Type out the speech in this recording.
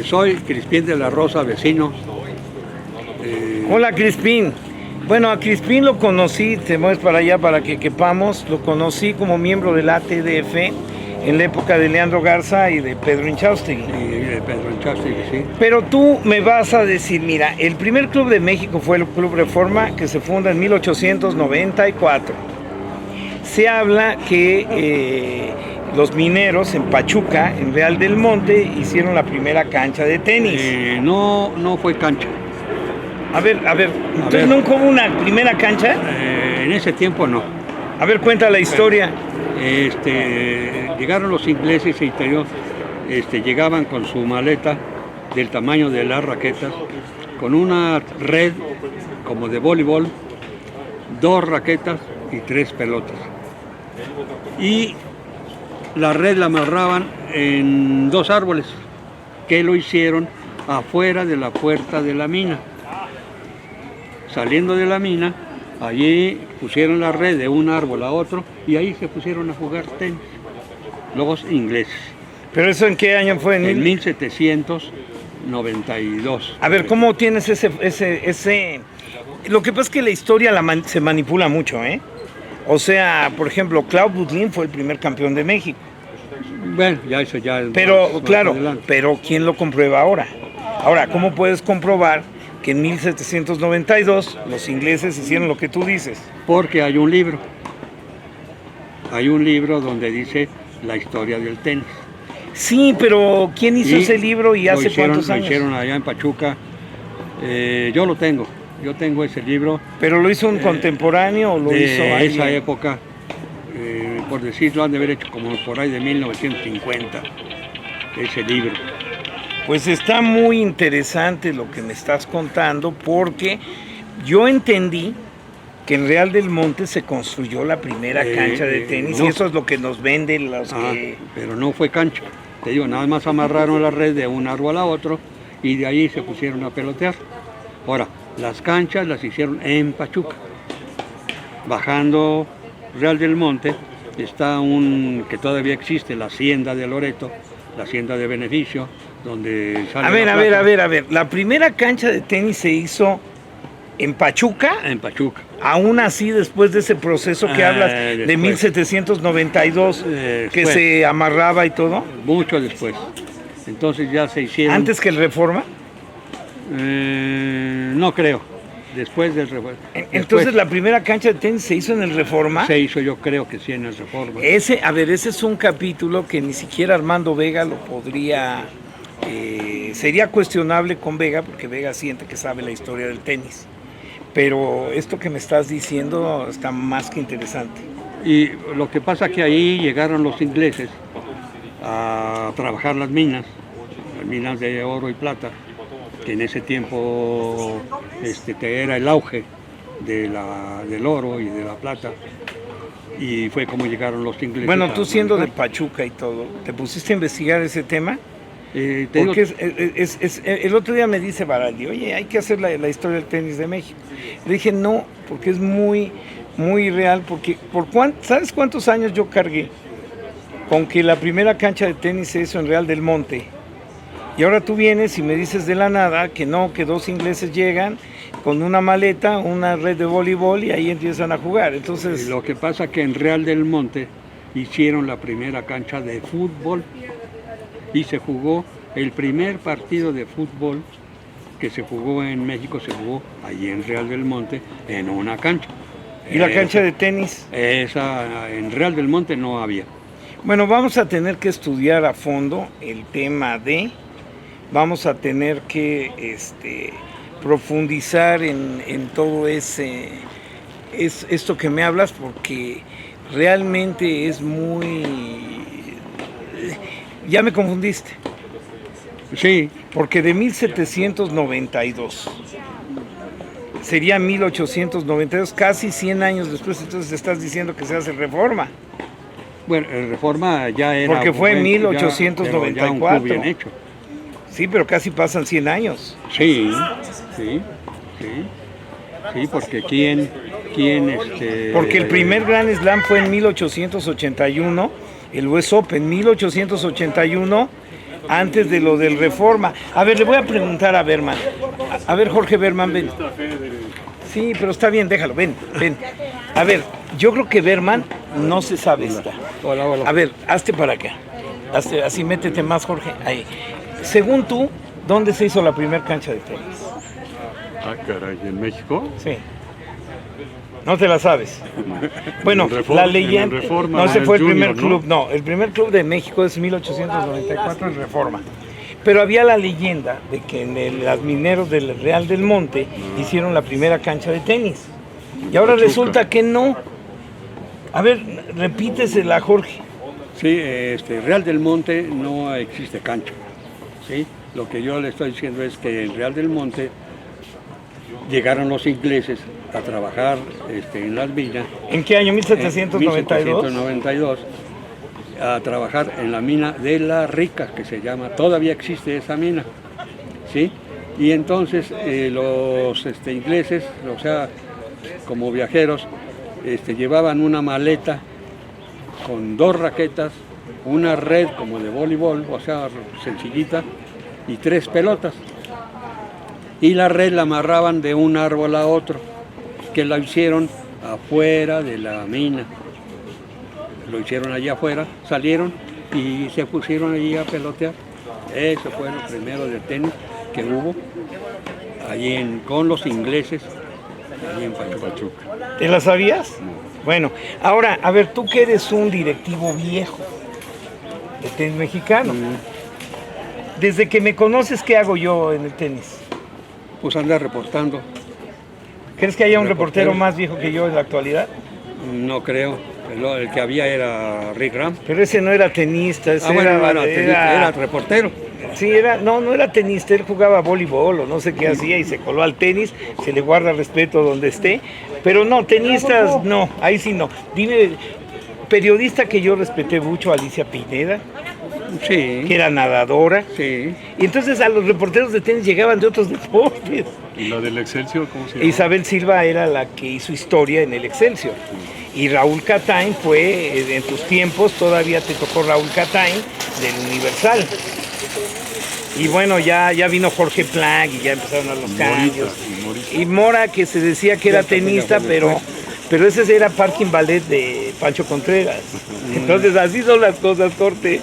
Soy Crispín de la Rosa, vecino. Hola, Crispín. Bueno, a Crispín lo conocí, te mueves para allá para que quepamos, lo conocí como miembro del ATDF en la época de Leandro Garza y de Pedro Inchaustegui. Y de Pedro Inchaustegui, sí. Pero tú me vas a decir, mira, el primer club de México fue el Club Reforma, que se funda en 1894. Se habla que los mineros en Pachuca, en Real del Monte, hicieron la primera cancha de tenis. No fue cancha. A ver, entonces nunca hubo una primera cancha. En ese tiempo no. A ver, cuenta la historia. Llegaron los ingleses e interior, llegaban con su maleta del tamaño de las raquetas, con una red como de voleibol, 2 raquetas y 3 pelotas. Y la red la amarraban en 2 árboles, que lo hicieron afuera de la puerta de la mina. Saliendo de la mina, allí pusieron la red de un árbol a otro y ahí se pusieron a jugar tenis, los ingleses. ¿Pero eso en qué año fue? En 1792. A ver, ¿cómo tienes ese? Lo que pasa es que la historia se manipula mucho, ¿eh? O sea, por ejemplo, Claude Boutlin fue el primer campeón de México. Bueno, ya eso ya... Pero, más claro, adelante. pero ¿quién lo comprueba ahora? Ahora, ¿cómo puedes comprobar que en 1792 los ingleses hicieron lo que tú dices? Porque hay un libro. Hay un libro donde dice la historia del tenis. Sí, pero ¿quién hizo ese libro y hace cuántos años? Lo hicieron allá en Pachuca. Yo lo tengo. Yo tengo ese libro. ¿Pero lo hizo un contemporáneo o lo hizo alguien? Esa época, por decirlo, han de haber hecho como por ahí de 1950, ese libro. Pues está muy interesante lo que me estás contando, porque yo entendí que en Real del Monte se construyó la primera cancha de tenis, no. y eso es lo que nos venden los que... Pero no fue cancha. Te digo, nada más amarraron la red de un árbol a otro y de ahí se pusieron a pelotear. Ahora, las canchas las hicieron en Pachuca. Bajando Real del Monte está que todavía existe, la Hacienda de Loreto, la Hacienda de Beneficio, donde sale A ver, la primera cancha de tenis se hizo en Pachuca. En Pachuca. Aún así, después de ese proceso que hablas de 1792, que se amarraba y todo. Mucho después. Entonces ya se hicieron... ¿Antes que el Reforma? No creo. Después del Reforma. Entonces la primera cancha de tenis se hizo en el Reforma. Se hizo, yo creo que sí, en el Reforma. Ese es un capítulo que ni siquiera Armando Vega lo podría... sería cuestionable con Vega, porque Vega siente que sabe la historia del tenis. Pero esto que me estás diciendo está más que interesante. Y lo que pasa que ahí llegaron los ingleses a trabajar las minas de oro y plata, que en ese tiempo era el auge del oro y de la plata. Y fue como llegaron los ingleses. Bueno, tú siendo de Pachuca y todo, ¿te pusiste a investigar ese tema? Porque el otro día me dice Baraldi, oye, hay que hacer la historia del tenis de México. Le dije, no, porque es muy, muy real, porque ¿sabes cuántos años yo cargué con que la primera cancha de tenis se hizo en Real del Monte? Y ahora tú vienes y me dices de la nada que no, que 2 ingleses llegan con una maleta, una red de voleibol y ahí empiezan a jugar. Entonces, lo que pasa que en Real del Monte hicieron la primera cancha de fútbol y se jugó el primer partido de fútbol que se jugó en México, se jugó allí en Real del Monte en una cancha. ¿Y la cancha de tenis? Esa en Real del Monte no había. Bueno, vamos a tener que estudiar a fondo el tema vamos a tener que profundizar en todo esto que me hablas, porque realmente es muy... Ya me confundiste. Sí. Porque de 1792 sería 1892, casi 100 años después, entonces estás diciendo que se hace Reforma. Bueno, el Reforma ya era... Porque fue en 1894. Ya un club bien hecho. Sí, pero casi pasan 100 años. Sí, porque Porque el primer Grand Slam fue en 1881, el US Open, en 1881 antes de lo del Reforma. A ver, le voy a preguntar a Berman. A ver, Jorge Berman, ven. Sí, pero está bien, déjalo, ven. A ver, yo creo que Berman no se sabe esta. Hola. A ver, hazte para acá. Así métete más, Jorge. Ahí. Según tú, ¿dónde se hizo la primera cancha de tenis? Ah, caray, ¿en México? Sí. No te la sabes. Bueno, la leyenda. No, ese fue el primer club. No, el primer club de México es 1894, el Reforma. Pero había la leyenda de que en las mineros del Real del Monte hicieron la primera cancha de tenis. Y ahora resulta que no. A ver, repítesela, Jorge. Sí, Real del Monte no existe cancha. ¿Sí? Lo que yo le estoy diciendo es que en Real del Monte llegaron los ingleses a trabajar en las minas. ¿En qué año? 1792. 1792. A trabajar en la mina de La Rica, que se llama, todavía existe esa mina, ¿sí? Y entonces los ingleses, o sea, como viajeros, llevaban una maleta con 2 raquetas, una red como de voleibol, o sea, sencillita, y 3 pelotas. Y la red la amarraban de un árbol a otro, que la hicieron afuera de la mina. Lo hicieron allá afuera, salieron y se pusieron allí a pelotear. Eso fue lo primero de tenis que hubo allí con los ingleses, allí en Pachuca. ¿Te la sabías? No. Bueno, ahora, a ver, tú que eres un directivo viejo de tenis mexicano, desde que me conoces, ¿qué hago yo en el tenis? Pues andar reportando. ¿Crees que haya un reportero más viejo que yo en la actualidad? No creo. El que había era Rick Ram. Pero ese no era tenista, ese era reportero. Sí, no era tenista, él jugaba voleibol o no sé qué hacía y se coló al tenis, se le guarda respeto donde esté. Pero no, tenistas no, ahí sí no. Dime, periodista que yo respeté mucho, Alicia Pineda. Sí. Que era nadadora. Sí. Y entonces a los reporteros de tenis llegaban de otros deportes. ¿Y la del Excelsior cómo se llama? Isabel Silva era la que hizo historia en el Excelsior. Y Raúl Catain fue, en tus tiempos, todavía te tocó Raúl Catain del Universal. Y bueno, ya vino Jorge Planck y ya empezaron a los cambios. Y Mora, que se decía que era tenista, pero ese era Parking Ballet de Pancho Contreras. Entonces así son las cosas, Corte.